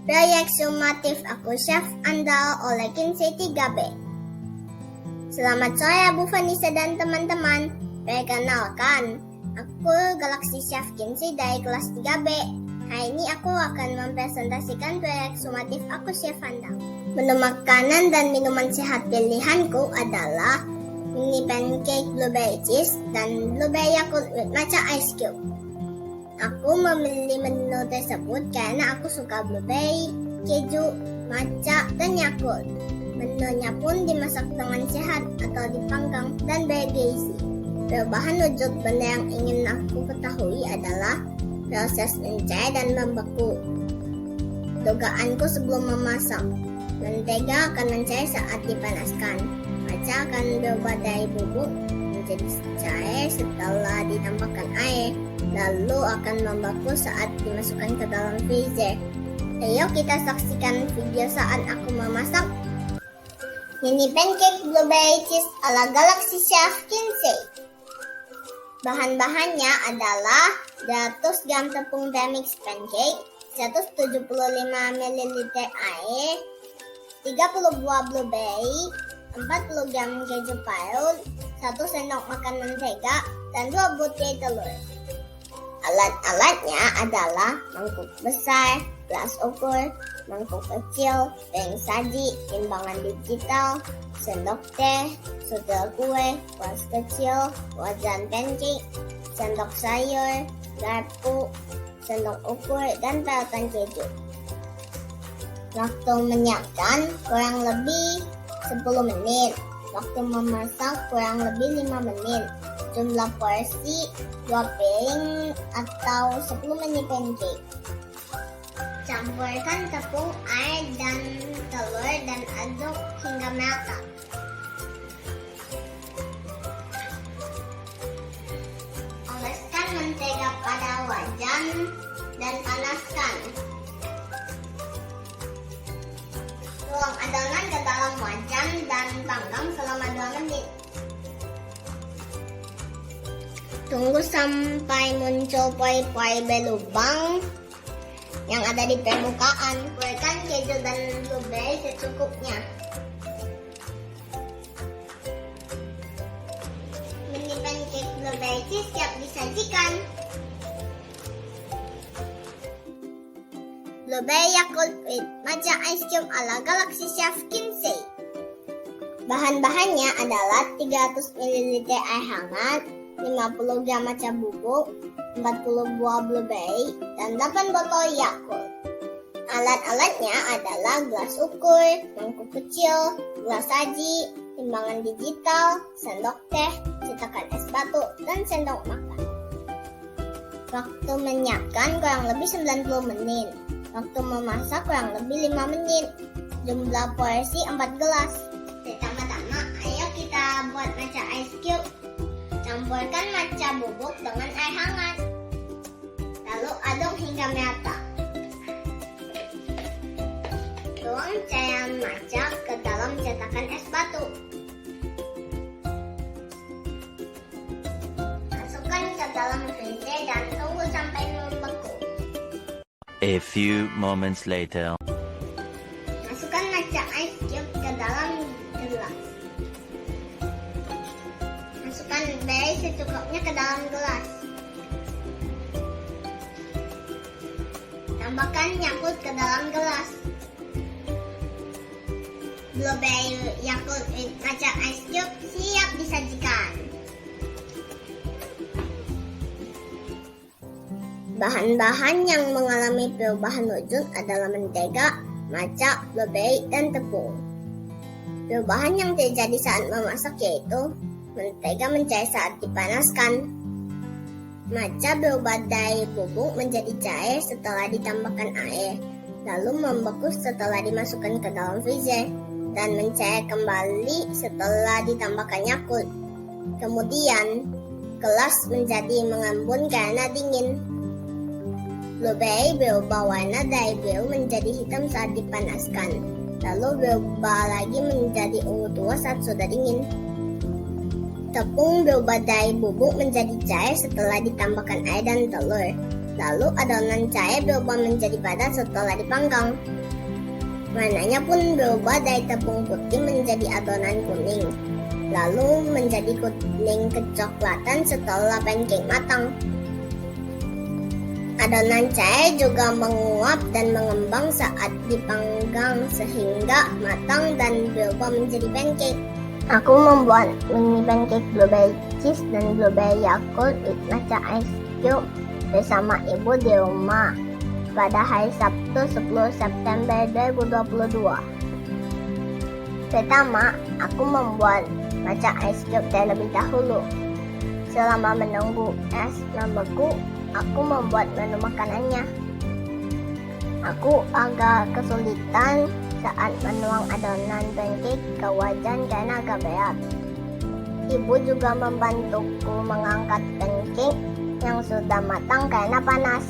Proyek Sumatif Aku Chef Andal oleh Kinsey 3B. Selamat sore Bu Vanessa dan teman-teman. Perkenalkan, aku Galaxy Chef Kinsey dari kelas 3B. Hari ini aku akan mempresentasikan proyek Sumatif Aku Chef Andal. Menu makanan dan minuman sehat pilihanku adalah mini pancake blueberry cheese dan blueberry Yakult with matcha ice cube. Aku memilih menu tersebut karena aku suka blueberry, keju, matcha, dan Yakult. Menunya pun dimasak dengan sehat atau dipanggang dan bergizi. Perubahan wujud benda yang ingin aku ketahui adalah proses mencair dan membeku. Dugaanku sebelum memasak, mentega akan mencair saat dipanaskan. Matcha akan berubah dari bubuk menjadi cair setelah ditambahkan air, lalu akan membeku saat dimasukkan ke dalam freezer. Ayo kita saksikan video saat aku memasak mini pancake blueberry cheese ala Galaxy Chef Kinsey. Bahan-bahannya adalah 200 gram tepung premix pancake, 175 ml air, 30 buah blueberry, 40 gram keju parut, 1 sendok makan mentega, dan 2 butir telur. Alat-alatnya adalah mangkuk besar, gelas ukur, mangkuk kecil, piring saji, timbangan digital, sendok teh, sutel kue, kuas kecil, wajan pancake, sendok sayur, garpu, sendok ukur, dan parutan keju. Waktu menyiapkan kurang lebih 10 menit. Waktu memasak kurang lebih 5 menit. Jumlah porsi 2 piring atau 10 mini pancake. Campurkan tepung, air, dan telur dan aduk hingga merata. Oleskan mentega pada wajan dan panaskan. Tuang adonan ke dalam wajan dan panggang selama 2 menit. Tunggu sampai muncul pori-pori berlubang yang ada di permukaan. Kuatkan keju dan blueberry secukupnya. Mini pancake blueberry cheese siap disajikan. Blueberry Yakult with matcha ice cube ala Galaxy Chef Kinsey. Bahan-bahannya adalah 300 ml air hangat, 50 gram matcha bubuk, 40 buah blueberry, dan 8 botol Yakult. Alat-alatnya adalah gelas ukur, mangkuk kecil, gelas saji, timbangan digital, sendok teh, cetakan es batu, dan sendok makan. Waktu menyiapkan kurang lebih 90 menit. Waktu memasak kurang lebih 5 menit. Jumlah porsi 4 gelas. Pertama-tama, ayo kita buat matcha ice cube. Campurkan matcha bubuk dengan air hangat. Lalu aduk hingga merata. Tuang cairan matcha ke dalam cetakan es batu. Masukkan ke dalam freezer dan tunggu sampai membeku. A few moments later. Masukkan matcha ice cube ke dalam gelas. Masukkan blueberry secukupnya ke dalam gelas. Tambahkan Yakult ke dalam gelas. Blueberry Yakult with matcha ice cube siap disajikan. Bahan-bahan yang mengalami perubahan wujud adalah mentega, matcha, blueberry, dan tepung. Perubahan yang terjadi saat memasak yaitu mentega mencair saat dipanaskan. Matcha berubah dari bubuk menjadi cair setelah ditambahkan air, lalu membeku setelah dimasukkan ke dalam freezer, dan mencair kembali setelah ditambahkan Yakult. Kemudian, gelas menjadi mengembun karena dingin. Blueberry berubah warna dari biru menjadi hitam saat dipanaskan, lalu berubah lagi menjadi ungu tua saat sudah dingin. Tepung berubah dari bubuk menjadi cair setelah ditambahkan air dan telur, Lalu adonan cair berubah menjadi padat setelah dipanggang. Warnanya pun berubah dari tepung putih menjadi adonan kuning, lalu menjadi kuning kecoklatan setelah pancake matang. Adonan cair juga menguap dan mengembang saat dipanggang sehingga matang dan berubah menjadi pancake. Aku membuat mini pancake blueberry cheese dan blueberry Yakult with matcha ice cube bersama ibu di rumah pada hari Sabtu 10 September 2022. Pertama, aku membuat matcha ice cube terlebih dahulu. Selama menunggu es membeku, aku membuat menu makanannya. Aku agak kesulitan saat menuang adonan pancake ke wajan karena agak berat. Ibu juga membantuku mengangkat pancake yang sudah matang karena panas.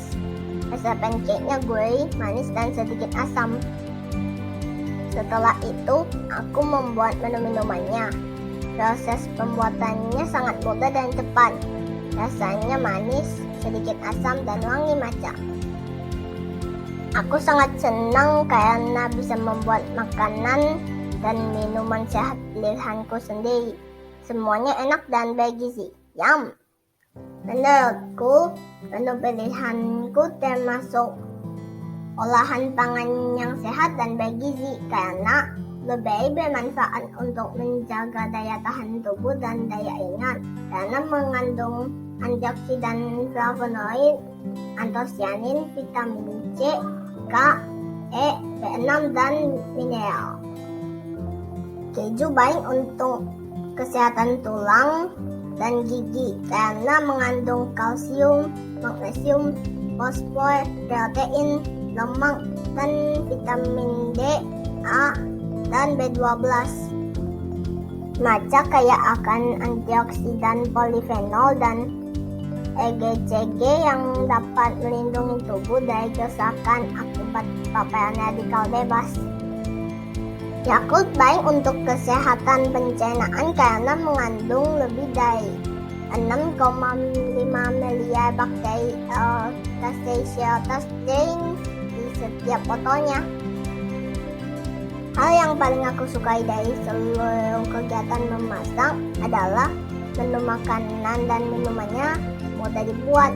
Rasa pancake-nya gurih, manis, dan sedikit asam. Setelah itu, aku membuat menu minumannya. Proses pembuatannya sangat mudah dan cepat. Rasanya manis, sedikit asam, dan wangi matcha. Aku sangat senang karena bisa membuat makanan dan minuman sehat pilihanku sendiri. Semuanya enak dan bergizi. Yum! Menurutku, menu pilihanku termasuk olahan pangan yang sehat dan bergizi karena blueberry bermanfaat untuk menjaga daya tahan tubuh dan daya ingat karena mengandung antioksidan, flavonoid, antosianin, vitamin C, K, E, B6, dan mineral. Keju baik untuk kesehatan tulang dan gigi karena mengandung kalsium, magnesium, fosfor, protein, lemak, dan vitamin D, A, dan B12. Matcha kaya akan antioksidan polifenol dan EGCG yang dapat melindungi tubuh dari kerusakan akibat paparan radikal bebas. Yakult baik untuk kesehatan pencernaan karena mengandung lebih dari 6,5 miliar bakteri Casein di setiap botolnya. Hal yang paling aku sukai dari seluruh kegiatan memasak adalah menu makanan dan minumannya mudah dibuat.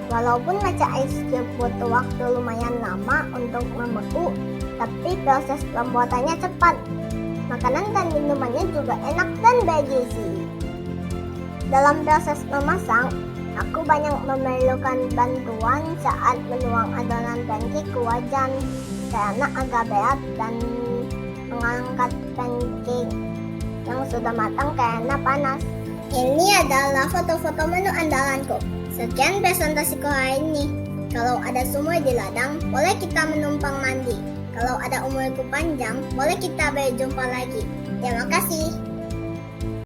Walaupun matcha ice cube butuh waktu lumayan lama untuk membeku, tapi proses pembuatannya cepat. Makanan dan minumannya juga enak dan bergizi. Dalam proses memasak, aku banyak memerlukan bantuan saat menuang adonan pancake ke wajan karena agak berat dan mengangkat pancake yang sudah matang karena panas. Ini adalah foto-foto menu andalanku. Sekian presentasiku hari ini. Kalau ada sumur di ladang, boleh kita menumpang mandi. Kalau ada umurku panjang, boleh kita berjumpa lagi. Terima kasih.